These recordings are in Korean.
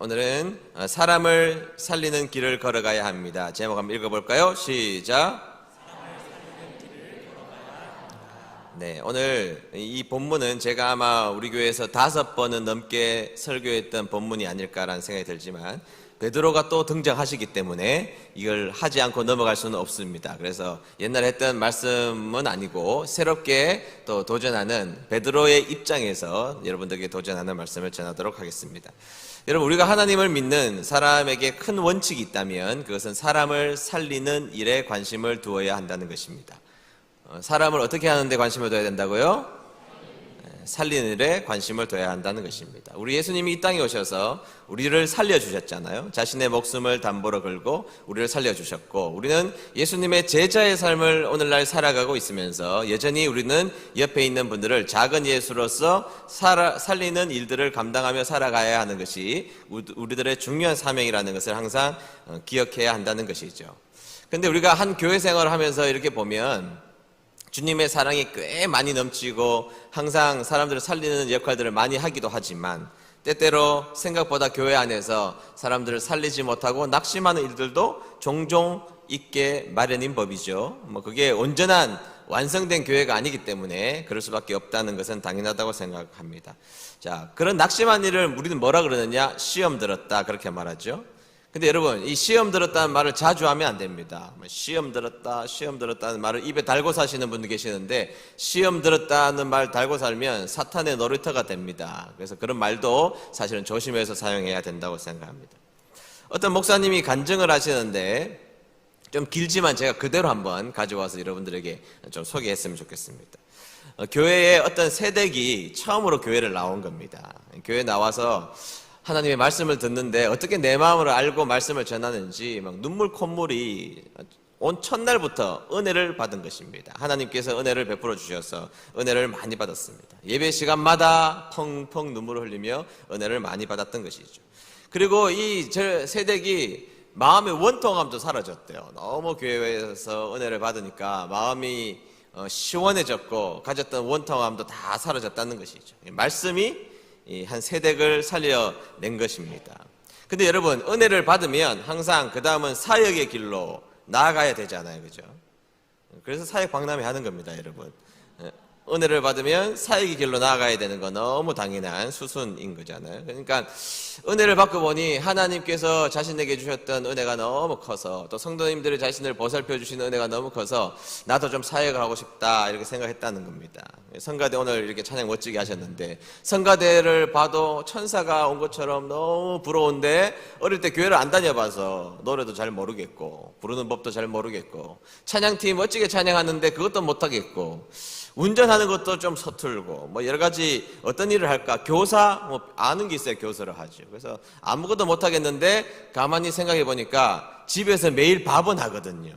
오늘은 사람을 살리는 길을 걸어가야 합니다. 제목 한번 읽어볼까요? 시작. 네, 오늘 이 본문은 제가 아마 우리 교회에서 5번은 넘게 설교했던 본문이 아닐까라는 생각이 들지만 베드로가 또 등장하시기 때문에 이걸 하지 않고 넘어갈 수는 없습니다. 그래서 옛날에 했던 말씀은 아니고 새롭게 또 도전하는 베드로의 입장에서 여러분들에게 도전하는 말씀을 전하도록 하겠습니다. 여러분, 우리가 하나님을 믿는 사람에게 큰 원칙이 있다면 그것은 사람을 살리는 일에 관심을 두어야 한다는 것입니다. 사람을 어떻게 하는 데 관심을 둬야 된다고요? 살리는 일에 관심을 둬야 한다는 것입니다. 우리 예수님이 이 땅에 오셔서 우리를 살려주셨잖아요. 자신의 목숨을 담보로 걸고 우리를 살려주셨고, 우리는 예수님의 제자의 삶을 오늘날 살아가고 있으면서 여전히 우리는 옆에 있는 분들을 작은 예수로서 살리는 일들을 감당하며 살아가야 하는 것이 우리들의 중요한 사명이라는 것을 항상 기억해야 한다는 것이죠. 그런데 우리가 한 교회 생활을 하면서 이렇게 보면 주님의 사랑이 꽤 많이 넘치고 항상 사람들을 살리는 역할들을 많이 하기도 하지만 때때로 생각보다 교회 안에서 사람들을 살리지 못하고 낙심하는 일들도 종종 있게 마련인 법이죠. 그게 온전한 완성된 교회가 아니기 때문에 그럴 수밖에 없다는 것은 당연하다고 생각합니다. 자, 그런 낙심한 일을 우리는 뭐라 그러느냐? 시험 들었다, 그렇게 말하죠. 근데 여러분, 이 시험 들었다는 말을 자주 하면 안 됩니다. 시험 들었다는 말을 입에 달고 사시는 분도 계시는데 시험 들었다는 말 달고 살면 사탄의 놀이터가 됩니다. 그래서 그런 말도 사실은 조심해서 사용해야 된다고 생각합니다. 어떤 목사님이 간증을 하시는데 좀 길지만 제가 그대로 한번 가져와서 여러분들에게 좀 소개했으면 좋겠습니다. 교회에 어떤 세댁이 처음으로 교회를 나온 겁니다. 교회에 나와서 하나님의 말씀을 듣는데 어떻게 내 마음을 알고 말씀을 전하는지 막 눈물 콧물이 온 첫날부터 은혜를 받은 것입니다. 하나님께서 은혜를 베풀어 주셔서 은혜를 많이 받았습니다. 예배 시간마다 펑펑 눈물을 흘리며 은혜를 많이 받았던 것이죠. 그리고 이 세댁이 마음의 원통함도 사라졌대요. 너무 교회에서 은혜를 받으니까 마음이 시원해졌고 가졌던 원통함도 다 사라졌다는 것이죠. 말씀이 한 세댁을 살려낸 것입니다. 근데 여러분, 은혜를 받으면 항상 그 다음은 사역의 길로 나아가야 되잖아요, 그죠? 그래서 사역 박람회 하는 겁니다, 여러분. 은혜를 받으면 사역의 길로 나아가야 되는 건 너무 당연한 수순인 거잖아요. 그러니까 은혜를 받고 보니 하나님께서 자신에게 주셨던 은혜가 너무 커서, 또 성도님들이 자신을 보살펴 주시는 은혜가 너무 커서 나도 좀 사역을 하고 싶다, 이렇게 생각했다는 겁니다. 성가대 오늘 이렇게 찬양 멋지게 하셨는데 성가대를 봐도 천사가 온 것처럼 너무 부러운데 어릴 때 교회를 안 다녀봐서 노래도 잘 모르겠고 부르는 법도 잘 모르겠고 찬양팀 멋지게 찬양하는데 그것도 못하겠고 운전하는 것도 좀 서툴고 여러 가지 어떤 일을 할까? 교사 아는 게 있어야 교사를 하죠. 그래서 아무것도 못하겠는데 가만히 생각해 보니까 집에서 매일 밥은 하거든요.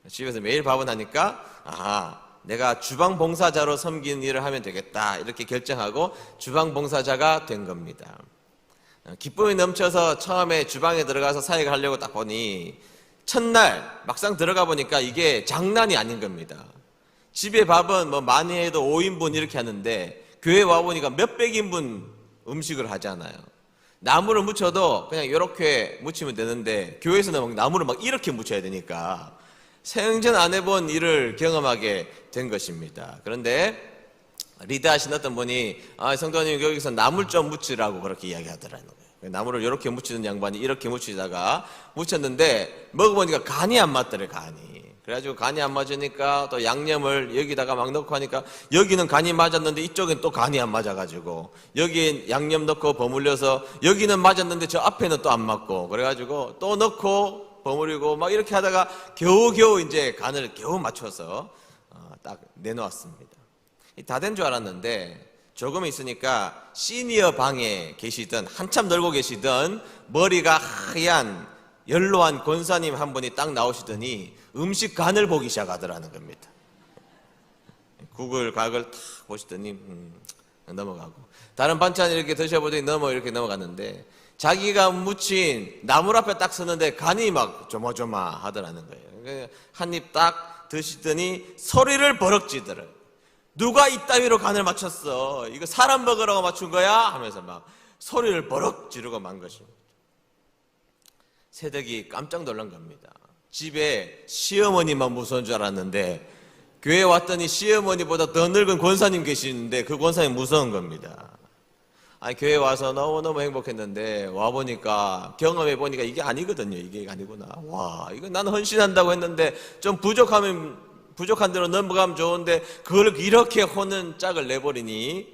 집에서 매일 밥은 하니까 내가 주방 봉사자로 섬기는 일을 하면 되겠다, 이렇게 결정하고 주방 봉사자가 된 겁니다. 기쁨이 넘쳐서 처음에 주방에 들어가서 사역을 하려고 딱 보니 첫날 막상 들어가 보니까 이게 장난이 아닌 겁니다. 집에 밥은 많이 해도 5인분 이렇게 하는데 교회 와보니까 몇백 인분 음식을 하잖아요. 나무를 묻혀도 그냥 이렇게 묻히면 되는데 교회에서는 나무를 이렇게 묻혀야 되니까 생전 안 해본 일을 경험하게 된 것입니다. 그런데 리드하신 어떤 분이 성도님 여기서 나물 좀 묻히라고 그렇게 이야기하더라는 거예요. 나무를 이렇게 묻히는 양반이 이렇게 묻히다가 묻혔는데 먹어보니까 간이 안 맞더래, 간이. 그래가지고 간이 안 맞으니까 또 양념을 여기다가 막 넣고 하니까 여기는 간이 맞았는데 이쪽엔 또 간이 안 맞아가지고 여기 양념 넣고 버무려서 여기는 맞았는데 저 앞에는 또 안 맞고 그래가지고 또 넣고 버무리고 이렇게 하다가 겨우겨우 이제 간을 겨우 맞춰서 딱 내놓았습니다. 다 된 줄 알았는데 조금 있으니까 시니어 방에 계시던, 한참 놀고 계시던 머리가 하얀 연로한 권사님 한 분이 딱 나오시더니 음식 간을 보기 시작하더라는 겁니다. 국을 각을 탁 보시더니 넘어가고 다른 반찬 이렇게 드셔보더니 이렇게 넘어갔는데 자기가 묻힌 나물 앞에 딱 서는데 간이 조마조마 하더라는 거예요. 한 입 딱 드시더니 소리를 버럭지더라고요. 누가 이따위로 간을 맞췄어? 이거 사람 먹으라고 맞춘 거야? 하면서 소리를 버럭 지르고 만 것입니다. 새댁이 깜짝 놀란 겁니다. 집에 시어머니만 무서운 줄 알았는데 교회 왔더니 시어머니보다 더 늙은 권사님 계시는데 그 권사님 무서운 겁니다. 아니, 교회 와서 너무너무 행복했는데 와보니까, 경험해 보니까 이게 아니거든요. 이게 아니구나. 와, 이거 나는 헌신한다고 했는데 좀 부족한 대로 넘어가면 좋은데 그걸 이렇게 호는 짝을 내버리니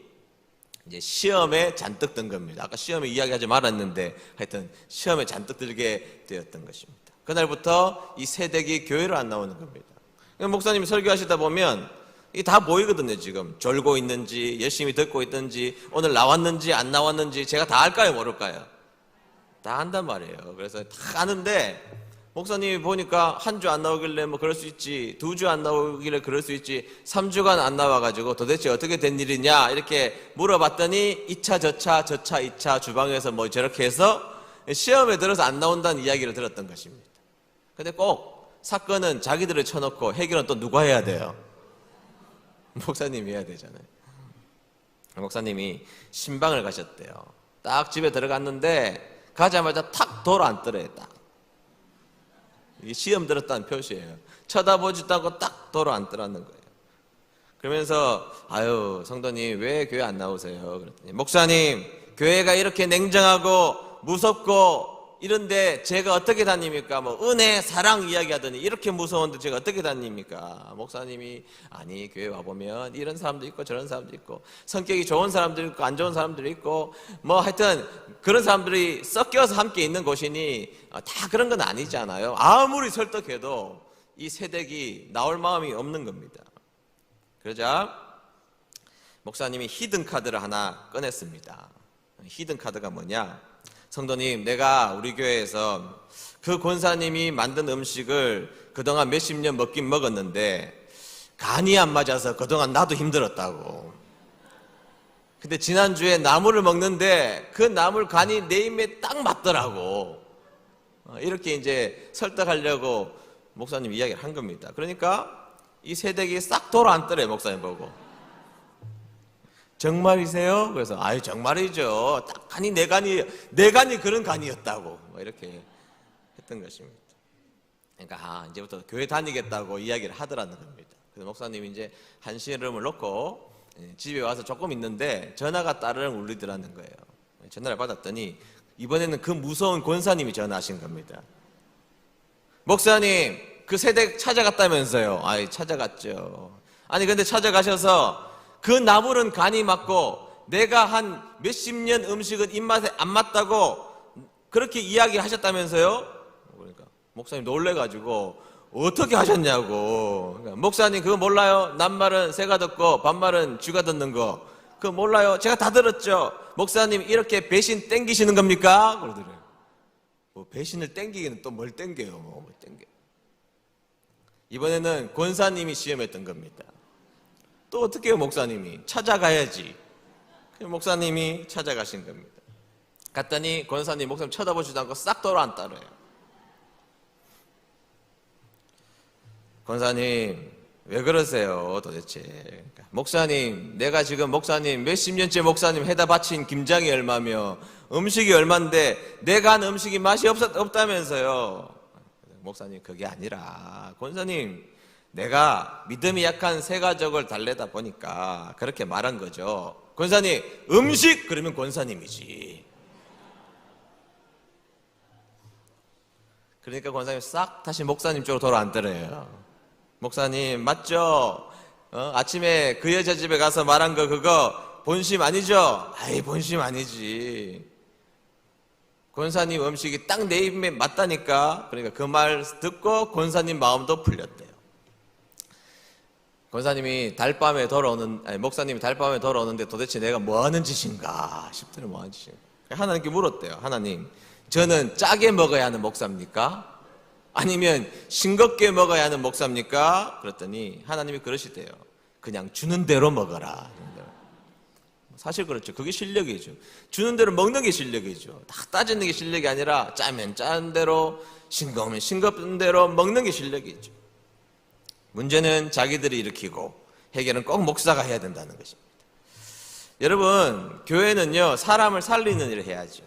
이제 시험에 잔뜩 든 겁니다. 아까 시험에 이야기하지 말았는데 하여튼 시험에 잔뜩 들게 되었던 것입니다. 그날부터 이 새댁이 교회를 안 나오는 겁니다. 목사님이 설교하시다 보면 이게 다 보이거든요. 지금 졸고 있는지 열심히 듣고 있든지 오늘 나왔는지 안 나왔는지 제가 다 알까요 모를까요? 다 안단 말이에요. 그래서 다 아는데 목사님이 보니까 한 주 안 나오길래 뭐 그럴 수 있지, 2주 안 나오길래 그럴 수 있지, 3주간 안 나와가지고 도대체 어떻게 된 일이냐 이렇게 물어봤더니 2차 저차 2차 주방에서 뭐 저렇게 해서 시험에 들어서 안 나온다는 이야기를 들었던 것입니다. 근데 꼭 사건은 자기들을 쳐놓고 해결은 또 누가 해야 돼요? 목사님이 해야 되잖아요. 목사님이 신방을 가셨대요. 딱 집에 들어갔는데 가자마자 탁 돌아앉더래요. 딱 이게 시험 들었다는 표시예요. 쳐다보지도 않고 딱 돌아앉더라는 거예요. 그러면서 아유 성도님 왜 교회 안 나오세요? 그랬더니 목사님 교회가 이렇게 냉정하고 무섭고 이런데 제가 어떻게 다닙니까? 뭐 은혜 사랑 이야기하더니 이렇게 무서운데 제가 어떻게 다닙니까? 목사님이 아니 교회 와보면 이런 사람도 있고 저런 사람도 있고 성격이 좋은 사람도 있고 안 좋은 사람도 있고 뭐 하여튼 그런 사람들이 섞여서 함께 있는 곳이니 다 그런 건 아니잖아요. 아무리 설득해도 이 새댁이 나올 마음이 없는 겁니다. 그러자 목사님이 히든 카드를 하나 꺼냈습니다. 히든 카드가 뭐냐? 성도님, 내가 우리 교회에서 그 권사님이 만든 음식을 그동안 몇십 년 먹긴 먹었는데 간이 안 맞아서 그동안 나도 힘들었다고. 근데 지난주에 나물을 먹는데 그 나물 간이 내 입에 딱 맞더라고. 이렇게 이제 설득하려고 목사님 이야기를 한 겁니다. 그러니까 이 새댁이 싹 돌아앉더래, 목사님 보고. 정말이세요? 그래서 아유 정말이죠. 딱 간이 내 간이 그런 간이었다고 이렇게 했던 것입니다. 그러니까 이제부터 교회 다니겠다고 이야기를 하더라는 겁니다. 그래서 목사님이 이제 한시름을 놓고 집에 와서 조금 있는데 전화가 따르릉 울리더라는 거예요. 전화를 받았더니 이번에는 그 무서운 권사님이 전화하신 겁니다. 목사님 그 새댁 찾아갔다면서요? 아이 찾아갔죠. 아니 근데 찾아가셔서 그 나물은 간이 맞고 내가 한 몇십 년 음식은 입맛에 안 맞다고 그렇게 이야기하셨다면서요? 그러니까 목사님 놀래가지고 어떻게 하셨냐고. 그러니까 목사님 그거 몰라요? 낱말은 새가 듣고 반말은 쥐가 듣는 거 그거 몰라요? 제가 다 들었죠. 목사님 이렇게 배신 땡기시는 겁니까? 그러더래요. 뭐 배신을 땡기기는 또 뭘 땡겨요? 뭘 땡겨. 이번에는 권사님이 시험했던 겁니다. 또 어떻게 해요? 목사님이 찾아가야지. 목사님이 찾아가신 겁니다. 갔더니 권사님 목사님 쳐다보지도 않고 싹 돌아앉더래요. 권사님 왜 그러세요 도대체? 그러니까, 목사님 내가 지금 목사님 몇십 년째 목사님 해다 바친 김장이 얼마며 음식이 얼만데 내가 한 음식이 맛이 없다면서요. 목사님 그게 아니라 권사님 내가 믿음이 약한 새 가족을 달래다 보니까 그렇게 말한 거죠. 권사님 음식 그러면 권사님이지. 그러니까 권사님 싹 다시 목사님 쪽으로 돌아앉더래요. 목사님 맞죠? 아침에 그 여자 집에 가서 말한 거 그거 본심 아니죠? 아이 본심 아니지. 권사님 음식이 딱 내 입에 맞다니까. 그러니까 그 말 듣고 권사님 마음도 풀렸대요. 권사님이 목사님이 달밤에 돌아오는데 도대체 내가 뭐 하는 짓인가 싶더니 뭐 하는 짓인가. 하나님께 물었대요. 하나님, 저는 짜게 먹어야 하는 목사입니까? 아니면 싱겁게 먹어야 하는 목사입니까? 그랬더니 하나님이 그러시대요. 그냥 주는 대로 먹어라. 사실 그렇죠. 그게 실력이죠. 주는 대로 먹는 게 실력이죠. 다 따지는 게 실력이 아니라 짜면 짠 대로, 싱거우면 싱겁은 대로 먹는 게 실력이죠. 문제는 자기들이 일으키고 해결은 꼭 목사가 해야 된다는 것입니다. 여러분, 교회는요, 사람을 살리는 일을 해야죠.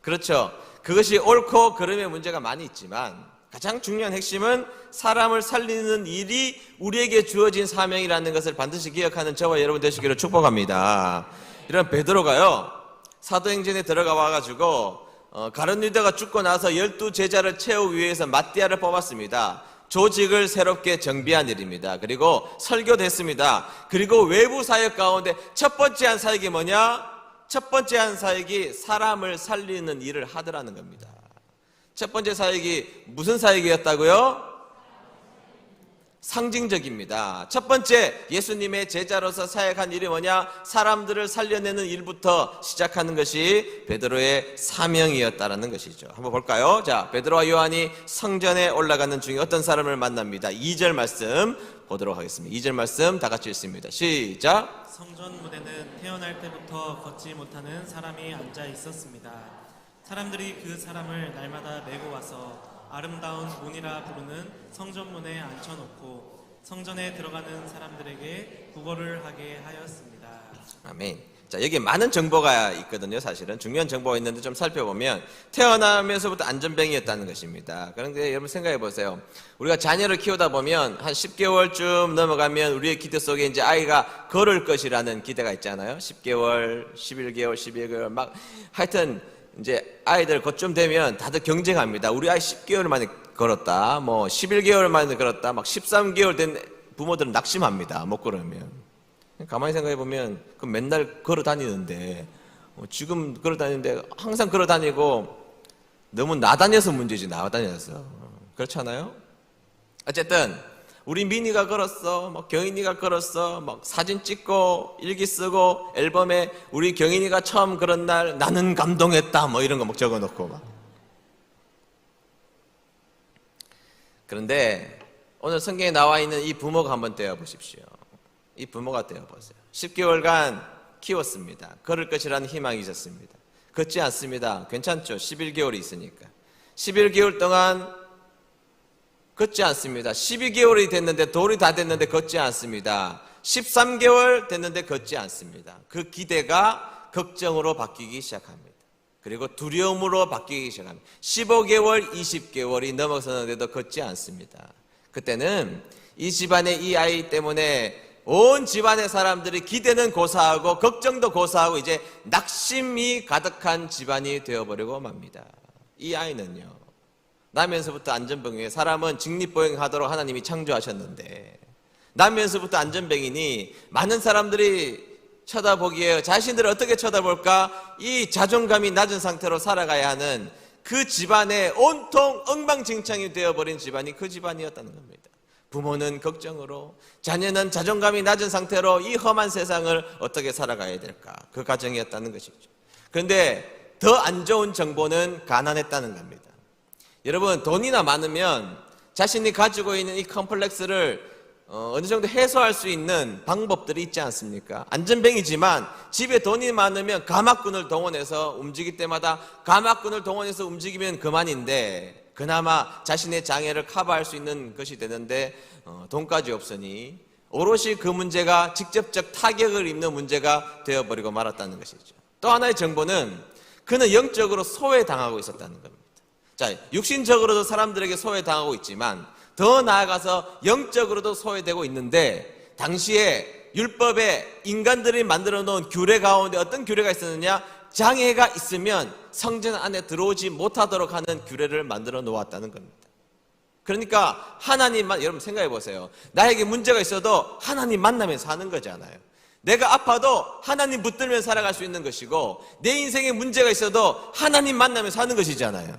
그렇죠. 그것이 옳고 그름의 문제가 많이 있지만 가장 중요한 핵심은 사람을 살리는 일이 우리에게 주어진 사명이라는 것을 반드시 기억하는 저와 여러분 되시기를 축복합니다. 이런 베드로가요, 사도행전에 들어가 와가지고 가룟 유다가 죽고 나서 12제자를 채우기 위해서 마띠아를 뽑았습니다. 조직을 새롭게 정비한 일입니다. 그리고 설교도 했습니다. 그리고 외부 사역 가운데 첫 번째 한 사역이 뭐냐? 첫 번째 한 사역이 사람을 살리는 일을 하더라는 겁니다. 첫 번째 사역이 무슨 사역이었다고요? 상징적입니다. 첫 번째 예수님의 제자로서 사역한 일이 뭐냐? 사람들을 살려내는 일부터 시작하는 것이 베드로의 사명이었다라는 것이죠. 한번 볼까요? 자, 베드로와 요한이 성전에 올라가는 중에 어떤 사람을 만납니다. 2절 말씀 보도록 하겠습니다. 2절 말씀 다 같이 읽습니다. 시작. 성전 문에는 태어날 때부터 걷지 못하는 사람이 앉아 있었습니다. 사람들이 그 사람을 날마다 메고 와서 아름다운 문이라 부르는 성전문에 앉혀놓고 성전에 들어가는 사람들에게 구걸을 하게 하였습니다. 아멘. 자, 여기 많은 정보가 있거든요. 사실은 중요한 정보가 있는데 좀 살펴보면 태어나면서부터 안전뱅이였다는 것입니다. 그런데 여러분 생각해 보세요. 우리가 자녀를 키우다 보면 한 10개월쯤 넘어가면 우리의 기대 속에 이제 아이가 걸을 것이라는 기대가 있잖아요. 10개월, 11개월, 12개월 막 하여튼 이제 아이들 그쯤 되면 다들 경쟁합니다. 우리 아이 10개월 만에 걸었다, 뭐 11개월 만에 걸었다, 막 13개월 된 부모들은 낙심합니다. 못 걸으면. 가만히 생각해 보면 그 맨날 걸어 다니는데 지금 걸어 다니는데 항상 걸어 다니고 너무 나다녀서 문제지. 나다녀서 그렇잖아요. 어쨌든 우리 민이가 걸었어, 뭐 경인이가 걸었어, 막 사진 찍고 일기 쓰고 앨범에 우리 경인이가 처음 그런 날 나는 감동했다, 뭐 이런 거 막 적어놓고 막. 그런데 오늘 성경에 나와 있는 이 부모가 한번 떼어 보십시오. 이 부모가 떼어 보세요. 10개월간 키웠습니다. 걸을 것이라는 희망이 있었습니다. 걷지 않습니다. 괜찮죠? 11개월이 있으니까. 11개월 동안 걷지 않습니다. 12개월이 됐는데 돌이 다 됐는데 걷지 않습니다. 13개월 됐는데 걷지 않습니다. 그 기대가 걱정으로 바뀌기 시작합니다. 그리고 두려움으로 바뀌기 시작합니다. 15개월, 20개월이 넘어서는데도 걷지 않습니다. 그때는 이 집안의 이 아이 때문에 온 집안의 사람들이 기대는 고사하고 걱정도 고사하고 이제 낙심이 가득한 집안이 되어버리고 맙니다. 이 아이는요, 나면서부터 안전병이에요. 사람은 직립보행하도록 하나님이 창조하셨는데 나면서부터 안전병이니 많은 사람들이 쳐다보기에 자신들을 어떻게 쳐다볼까? 이 자존감이 낮은 상태로 살아가야 하는 그 집안의 온통 엉망진창이 되어버린 집안이 그 집안이었다는 겁니다. 부모는 걱정으로, 자녀는 자존감이 낮은 상태로 이 험한 세상을 어떻게 살아가야 될까? 그 가정이었다는 것이죠. 그런데 더 안 좋은 정보는 가난했다는 겁니다. 여러분, 돈이나 많으면 자신이 가지고 있는 이 컴플렉스를 어느 정도 해소할 수 있는 방법들이 있지 않습니까? 안전뱅이지만 집에 돈이 많으면 가마꾼을 동원해서 움직일 때마다 가마꾼을 동원해서 움직이면 그만인데 그나마 자신의 장애를 커버할 수 있는 것이 되는데 돈까지 없으니 오롯이 그 문제가 직접적 타격을 입는 문제가 되어버리고 말았다는 것이죠. 또 하나의 정보는 그는 영적으로 소외당하고 있었다는 겁니다. 자, 육신적으로도 사람들에게 소외당하고 있지만 더 나아가서 영적으로도 소외되고 있는데 당시에 율법에 인간들이 만들어 놓은 규례 가운데 어떤 규례가 있었느냐? 장애가 있으면 성전 안에 들어오지 못하도록 하는 규례를 만들어 놓았다는 겁니다. 그러니까 하나님만, 여러분 생각해 보세요. 나에게 문제가 있어도 하나님 만나면서 사는 거잖아요. 내가 아파도 하나님 붙들면 살아갈 수 있는 것이고 내 인생에 문제가 있어도 하나님 만나면서 사는 것이잖아요.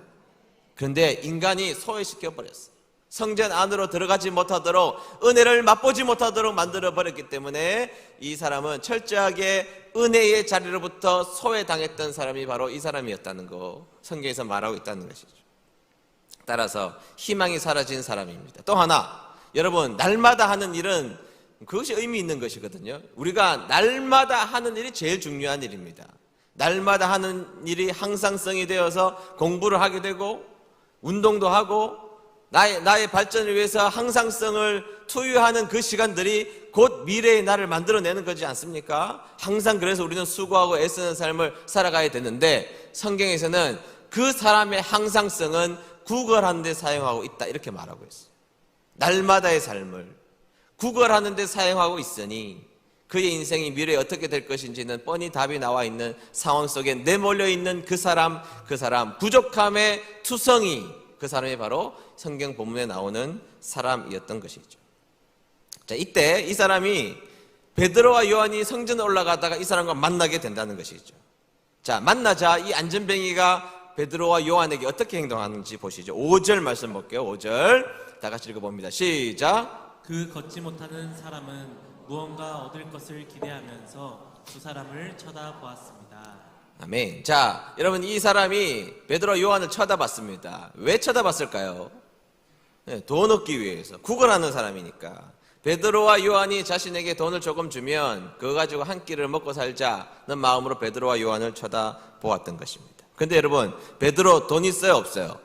그런데 인간이 소외시켜버렸어요. 성전 안으로 들어가지 못하도록, 은혜를 맛보지 못하도록 만들어버렸기 때문에 이 사람은 철저하게 은혜의 자리로부터 소외당했던 사람이 바로 이 사람이었다는 거 성경에서 말하고 있다는 것이죠. 따라서 희망이 사라진 사람입니다. 또 하나, 여러분, 날마다 하는 일은 그것이 의미 있는 것이거든요. 우리가 날마다 하는 일이 제일 중요한 일입니다. 날마다 하는 일이 항상성이 되어서 공부를 하게 되고 운동도 하고 나의 발전을 위해서 항상성을 투유하는 그 시간들이 곧 미래의 나를 만들어내는 거지 않습니까? 항상 그래서 우리는 수고하고 애쓰는 삶을 살아가야 되는데 성경에서는 그 사람의 항상성은 구걸하는 데 사용하고 있다 이렇게 말하고 있어요. 날마다의 삶을 구걸하는 데 사용하고 있으니 그의 인생이 미래에 어떻게 될 것인지는 뻔히 답이 나와 있는 상황 속에 내몰려 있는 그 사람 부족함의 투성이 그 사람이 바로 성경 본문에 나오는 사람이었던 것이죠. 자, 이때 이 사람이 베드로와 요한이 성전에 올라가다가 이 사람과 만나게 된다는 것이죠. 자, 만나자 이 안전뱅이가 베드로와 요한에게 어떻게 행동하는지 보시죠. 5절 말씀 볼게요. 5절 다 같이 읽어봅니다. 시작. 그 걷지 못하는 사람은 무언가 얻을 것을 기대하면서 두 사람을 쳐다보았습니다. 아멘. 자, 여러분 이 사람이 베드로와 요한을 쳐다봤습니다. 왜 쳐다봤을까요? 네, 돈 얻기 위해서. 구걸하는 사람이니까. 베드로와 요한이 자신에게 돈을 조금 주면 그거 가지고 한 끼를 먹고 살자는 마음으로 베드로와 요한을 쳐다보았던 것입니다. 근데 여러분, 베드로 돈 있어요, 없어요?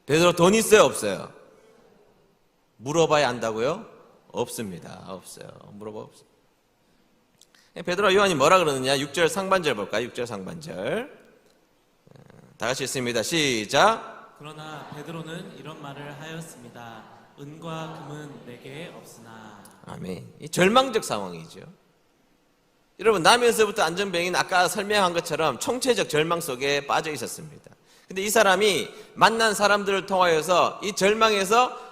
베드로 돈 있어요, 없어요? 물어봐야 안다고요? 없습니다. 없어요. 물어봐 없어요. 베드로와 요한이 뭐라 그러느냐? 6절 상반절 볼까요? 6절 상반절. 다 같이 읽습니다. 시작. 그러나 베드로는 이런 말을 하였습니다. 은과 금은 내게 없으나. 아멘. 이 절망적 상황이죠. 여러분, 나면서부터 안전뱅이는 아까 설명한 것처럼 총체적 절망 속에 빠져 있었습니다. 근데 이 사람이 만난 사람들을 통하여서 이 절망에서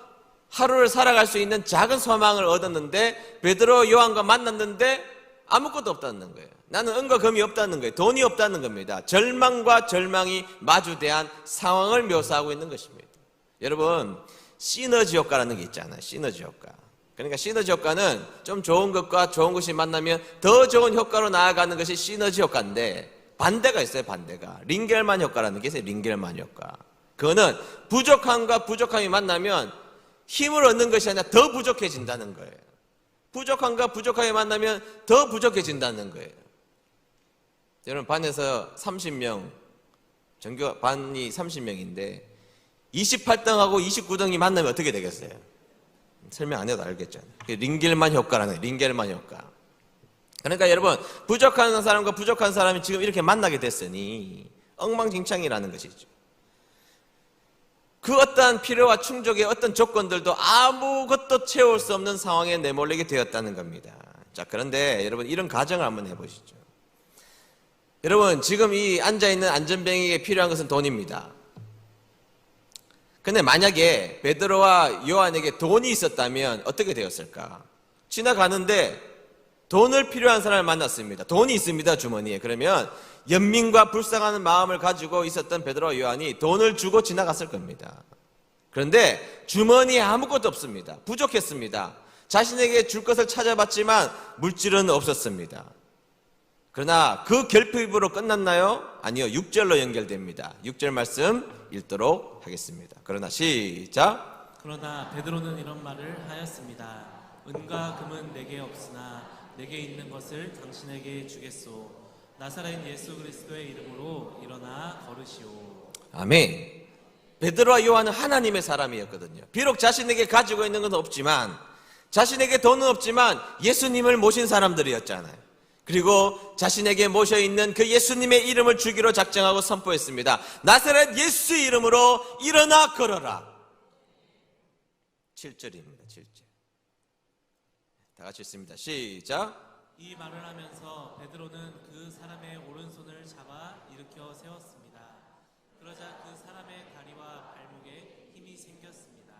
하루를 살아갈 수 있는 작은 소망을 얻었는데 베드로 요한과 만났는데 아무것도 없다는 거예요. 나는 은과 금이 없다는 거예요. 돈이 없다는 겁니다. 절망과 절망이 마주대한 상황을 묘사하고 있는 것입니다. 여러분, 시너지 효과라는 게 있잖아요. 시너지 효과. 그러니까 시너지 효과는 좀 좋은 것과 좋은 것이 만나면 더 좋은 효과로 나아가는 것이 시너지 효과인데 반대가 있어요. 반대가. 링겔만 효과라는 게 있어요. 링겔만 효과. 그거는 부족함과 부족함이 만나면 힘을 얻는 것이 아니라 더 부족해진다는 거예요. 부족함과 부족함이 만나면 더 부족해진다는 거예요. 여러분, 반에서 30명, 전교 반이 30명인데 28등하고 29등이 만나면 어떻게 되겠어요? 설명 안 해도 알겠잖아요. 링겔만 효과라는 거예요. 링겔만 효과. 그러니까 여러분, 부족한 사람과 부족한 사람이 지금 이렇게 만나게 됐으니 엉망진창이라는 것이죠. 그 어떠한 필요와 충족의 어떤 조건들도 아무것도 채울 수 없는 상황에 내몰리게 되었다는 겁니다. 자, 그런데 여러분, 이런 가정을 한번 해보시죠. 여러분, 지금 이 앉아있는 안전뱅이에게 필요한 것은 돈입니다. 근데 만약에 베드로와 요한에게 돈이 있었다면 어떻게 되었을까? 지나가는데 돈을 필요한 사람을 만났습니다. 돈이 있습니다, 주머니에. 그러면 연민과 불쌍한 마음을 가지고 있었던 베드로와 요한이 돈을 주고 지나갔을 겁니다. 그런데 주머니에 아무것도 없습니다. 부족했습니다. 자신에게 줄 것을 찾아봤지만 물질은 없었습니다. 그러나 그 결핍으로 끝났나요? 아니요. 6절로 연결됩니다. 6절 말씀 읽도록 하겠습니다. 그러나 시작. 그러나 베드로는 이런 말을 하였습니다. 은과 금은 내게 없으나 내게 있는 것을 당신에게 주겠소. 나사렛 예수 그리스도의 이름으로 일어나 걸으시오. 아멘. 베드로와 요한은 하나님의 사람이었거든요. 비록 자신에게 가지고 있는 건 없지만, 자신에게 돈은 없지만 예수님을 모신 사람들이었잖아요. 그리고 자신에게 모셔있는 그 예수님의 이름을 주기로 작정하고 선포했습니다. 나사렛 예수 이름으로 일어나 걸어라. 7절입니다. 7절. 다 같이 읽습니다. 시작. 이 말을 하면서 베드로는 그 사람의 오른손을 잡아 일으켜 세웠습니다. 그러자 그 사람의 다리와 발목에 힘이 생겼습니다.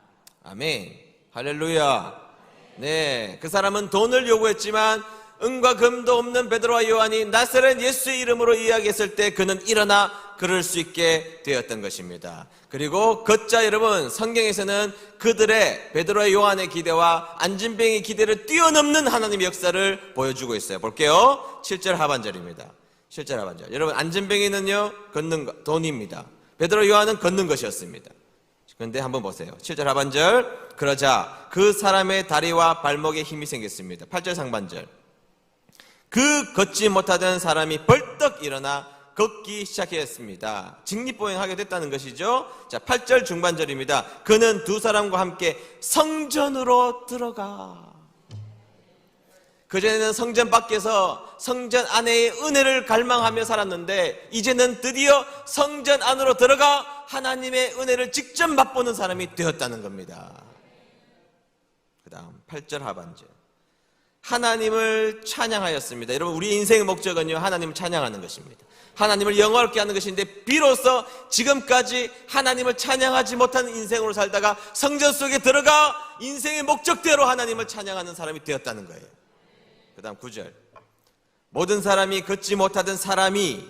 아멘. 할렐루야. 네, 그 사람은 돈을 요구했지만 은과 금도 없는 베드로와 요한이 나사렛 예수의 이름으로 이야기했을 때 그는 일어나 걸을 수 있게 되었던 것입니다. 그리고 걷자 여러분, 성경에서는 그들의 베드로와 요한의 기대와 안진뱅이 기대를 뛰어넘는 하나님의 역사를 보여주고 있어요. 볼게요. 7절 하반절입니다. 7절 하반절. 여러분, 안진뱅이는요 걷는 것, 돈입니다. 베드로와 요한은 걷는 것이었습니다. 그런데 한번 보세요. 7절 하반절. 그러자 그 사람의 다리와 발목에 힘이 생겼습니다. 8절 상반절. 그 걷지 못하던 사람이 벌떡 일어나 걷기 시작했습니다. 직립보행하게 됐다는 것이죠. 자, 8절 중반절입니다. 그는 두 사람과 함께 성전으로 들어가. 그전에는 성전 밖에서 성전 안에의 은혜를 갈망하며 살았는데 이제는 드디어 성전 안으로 들어가 하나님의 은혜를 직접 맛보는 사람이 되었다는 겁니다. 그 다음 8절 하반절. 하나님을 찬양하였습니다. 여러분, 우리 인생의 목적은요, 하나님을 찬양하는 것입니다. 하나님을 영화롭게 하는 것인데 비로소 지금까지 하나님을 찬양하지 못하는 인생으로 살다가 성전 속에 들어가 인생의 목적대로 하나님을 찬양하는 사람이 되었다는 거예요. 그 다음 9절. 모든 사람이 걷지 못하던 사람이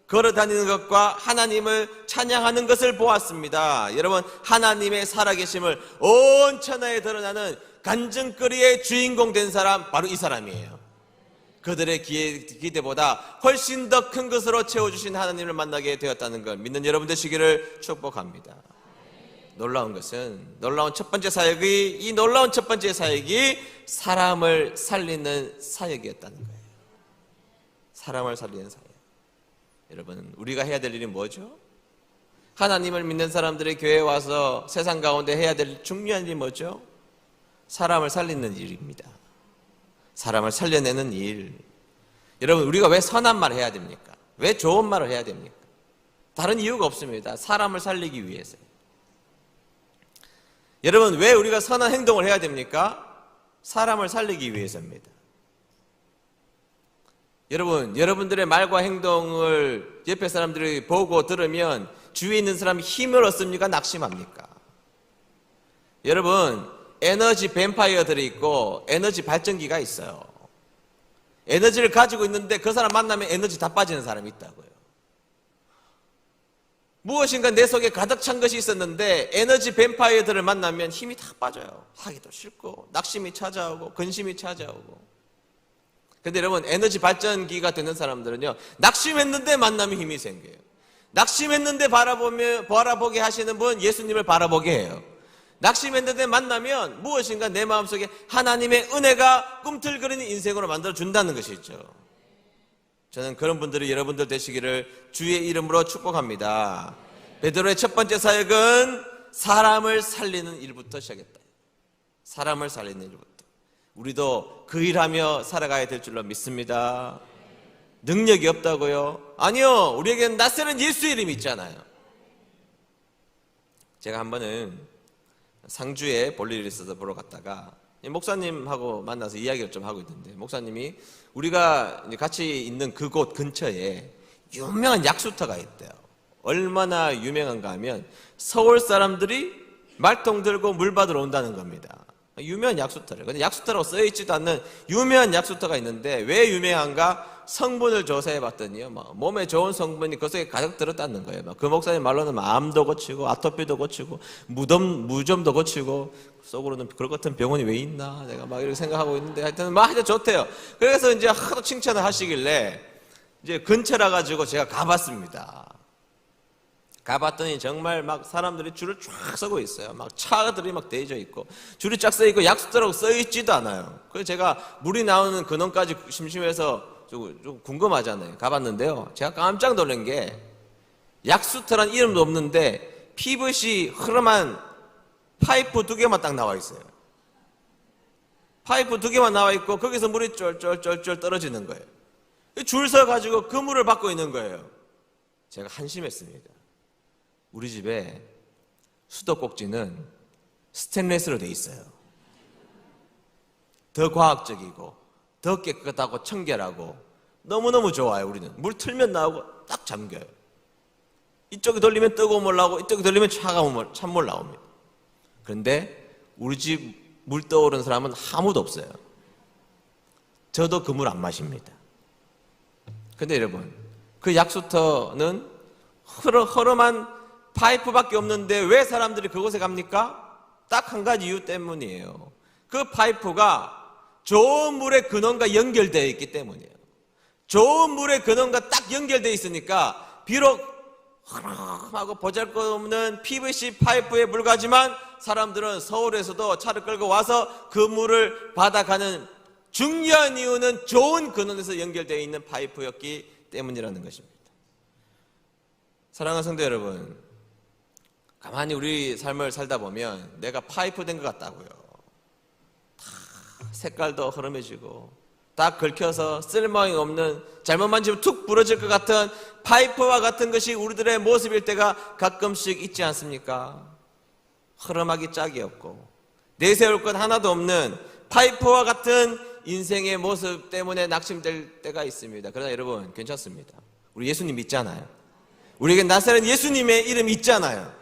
걸어다니는 것과 하나님을 찬양하는 것을 보았습니다. 여러분, 하나님의 살아계심을 온 천하에 드러나는 간증거리의 주인공 된 사람, 바로 이 사람이에요. 그들의 기대보다 훨씬 더 큰 것으로 채워주신 하나님을 만나게 되었다는 걸 믿는 여러분 되시기를 축복합니다. 놀라운 것은, 놀라운 첫 번째 사역이, 이 놀라운 첫 번째 사역이 사람을 살리는 사역이었다는 거예요. 사람을 살리는 사역. 여러분, 우리가 해야 될 일이 뭐죠? 하나님을 믿는 사람들이 교회에 와서 세상 가운데 해야 될 중요한 일이 뭐죠? 사람을 살리는 일입니다. 사람을 살려내는 일. 여러분, 우리가 왜 선한 말을 해야 됩니까? 왜 좋은 말을 해야 됩니까? 다른 이유가 없습니다. 사람을 살리기 위해서요. 여러분, 왜 우리가 선한 행동을 해야 됩니까? 사람을 살리기 위해서입니다. 여러분, 여러분들의 말과 행동을 옆에 사람들이 보고 들으면 주위에 있는 사람이 힘을 얻습니까? 낙심합니까? 여러분, 에너지 뱀파이어들이 있고 에너지 발전기가 있어요. 에너지를 가지고 있는데 그 사람 만나면 에너지 다 빠지는 사람이 있다고요. 무엇인가 내 속에 가득 찬 것이 있었는데 에너지 뱀파이어들을 만나면 힘이 다 빠져요. 하기도 싫고 낙심이 찾아오고 근심이 찾아오고. 근데 여러분, 에너지 발전기가 되는 사람들은요, 낙심했는데 만나면 힘이 생겨요. 낙심했는데 바라보게 하시는 분, 예수님을 바라보게 해요. 낙심했는데 만나면 무엇인가 내 마음속에 하나님의 은혜가 꿈틀거리는 인생으로 만들어준다는 것이죠. 저는 그런 분들이 여러분들 되시기를 주의 이름으로 축복합니다. 베드로의 첫 번째 사역은 사람을 살리는 일부터 시작했다. 사람을 살리는 일부터. 우리도 그 일하며 살아가야 될 줄로 믿습니다. 능력이 없다고요? 아니요, 우리에게는 낯선 예수 이름이 있잖아요. 제가 한 번은 상주에 볼 일이 있어서 보러 갔다가 목사님하고 만나서 이야기를 좀 하고 있는데, 목사님이 우리가 같이 있는 그곳 근처에 유명한 약수터가 있대요. 얼마나 유명한가 하면 서울 사람들이 말통 들고 물 받으러 온다는 겁니다. 유명한 약수터를. 근데 약수터라고 써있지도 않는 유명한 약수터가 있는데 왜 유명한가? 성분을 조사해 봤더니요, 몸에 좋은 성분이 그 속에 가득 들었다는 거예요. 그 목사님 말로는 암도 고치고 아토피도 고치고 무좀도 고치고, 속으로는 그럴 같은 병원이 왜 있나 내가 막 이렇게 생각하고 있는데, 하여튼 하여튼 좋대요. 그래서 이제 하도 칭찬을 하시길래 이제 근처라 가지고 제가 가봤습니다. 가봤더니 정말 막 사람들이 줄을 쫙 서고 있어요. 막 차들이 막 대져 있고 줄이 쫙 서 있고 약수터라고 써 있지도 않아요. 그래서 제가 물이 나오는 근원까지 심심해서 좀 궁금하잖아요. 가봤는데요, 제가 깜짝 놀란 게 약수터란 이름도 없는데 PVC 흐름한 파이프 2개만 딱 나와 있어요. 파이프 2개만 나와 있고 거기서 물이 쫄쫄쫄쫄 떨어지는 거예요. 줄 서가지고 그 물을 받고 있는 거예요. 제가 한심했습니다. 우리 집에 수도꼭지는 스테인리스로 돼 있어요. 더 과학적이고 더 깨끗하고 청결하고 너무너무 좋아요. 우리는 물 틀면 나오고 딱 잠겨요. 이쪽에 돌리면 뜨거운 물 나오고 이쪽에 돌리면 차가운 물, 찬물 나옵니다. 그런데 우리 집 물 떠오르는 사람은 아무도 없어요. 저도 그 물 안 마십니다. 근데 여러분, 그 약수터는 허름한 파이프밖에 없는데 왜 사람들이 그곳에 갑니까? 딱 한 가지 이유 때문이에요. 그 파이프가 좋은 물의 근원과 연결되어 있기 때문이에요. 좋은 물의 근원과 딱 연결되어 있으니까 비록 허름하고 보잘것없는 PVC 파이프의 물가지만 사람들은 서울에서도 차를 끌고 와서 그 물을 받아가는 중요한 이유는 좋은 근원에서 연결되어 있는 파이프였기 때문이라는 것입니다. 사랑하는 성도 여러분, 가만히 우리 삶을 살다 보면 내가 파이프 된 것 같다고요. 다 색깔도 흐름해지고 딱 긁혀서 쓸모가 없는, 잘못 만지면 툭 부러질 것 같은 파이프와 같은 것이 우리들의 모습일 때가 가끔씩 있지 않습니까? 흐름하기 짝이 없고 내세울 것 하나도 없는 파이프와 같은 인생의 모습 때문에 낙심될 때가 있습니다. 그러나 여러분, 괜찮습니다. 우리 예수님 믿잖아요. 우리에게 나사렛 예수님의 이름이 있잖아요.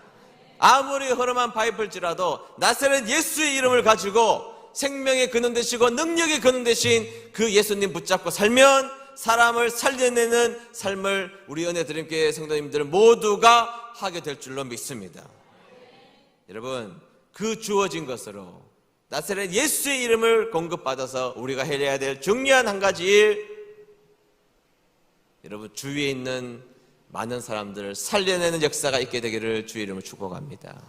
아무리 흐름한 파이프일지라도 나사렛 예수의 이름을 가지고 생명의 근원 되시고 능력의 근원 되신 그 예수님 붙잡고 살면 사람을 살려내는 삶을 우리 은혜드림교회 성도님들 모두가 하게 될 줄로 믿습니다. 여러분, 그 주어진 것으로 나사렛 예수의 이름을 공급받아서 우리가 해야 될 중요한 한 가지 일, 여러분 주위에 있는 많은 사람들을 살려내는 역사가 있게 되기를 주의 이름으로 축복합니다.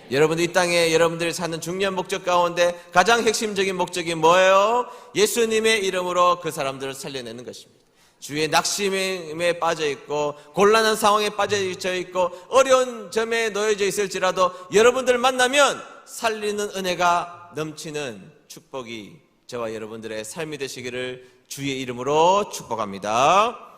여러분들 이 땅에 여러분들이 사는 중요한 목적 가운데 가장 핵심적인 목적이 뭐예요? 예수님의 이름으로 그 사람들을 살려내는 것입니다. 주위에 낙심에 빠져 있고 곤란한 상황에 빠져 있고 어려운 점에 놓여져 있을지라도 여러분들 만나면 살리는 은혜가 넘치는 축복이 저와 여러분들의 삶이 되시기를 주의 이름으로 축복합니다.